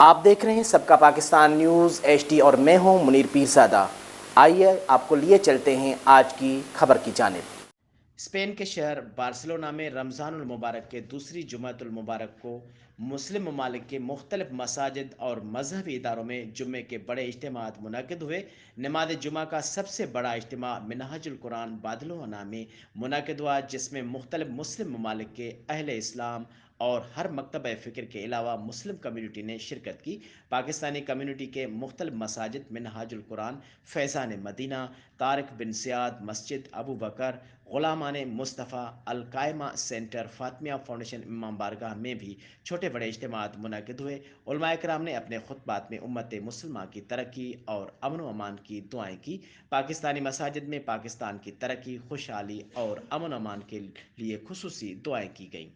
آپ دیکھ رہے ہیں سب کا پاکستان نیوز ایچ ڈی اور میں ہوں منیر پیرزادہ۔ آئیے آپ کو لیے چلتے ہیں آج کی خبر کی جانب۔ اسپین کے شہر بارسلونا میں رمضان المبارک کے دوسری جمعۃ المبارک کو مسلم ممالک کے مختلف مساجد اور مذہبی اداروں میں جمعے کے بڑے اجتماعات منعقد ہوئے۔ نماز جمعہ کا سب سے بڑا اجتماع منہاج القرآن بادلونہ میں منعقد ہوا، جس میں مختلف مسلم ممالک کے اہل اسلام اور ہر مکتبہ فکر کے علاوہ مسلم کمیونٹی نے شرکت کی۔ پاکستانی کمیونٹی کے مختلف مساجد منہاج القرآن، فیضان مدینہ، طارق بن سیاد مسجد، ابو بکر، غلامان مصطفیٰ، القائمہ سینٹر، فاطمیہ فاؤنڈیشن امام بارگاہ میں بھی چھوٹے بڑے اجتماعات منعقد ہوئے۔ علماء کرام نے اپنے خطبات میں امت مسلمہ کی ترقی اور امن و امان کی دعائیں کی۔ پاکستانی مساجد میں پاکستان کی ترقی، خوشحالی اور امن و امان کے لیے خصوصی دعائیں کی گئیں۔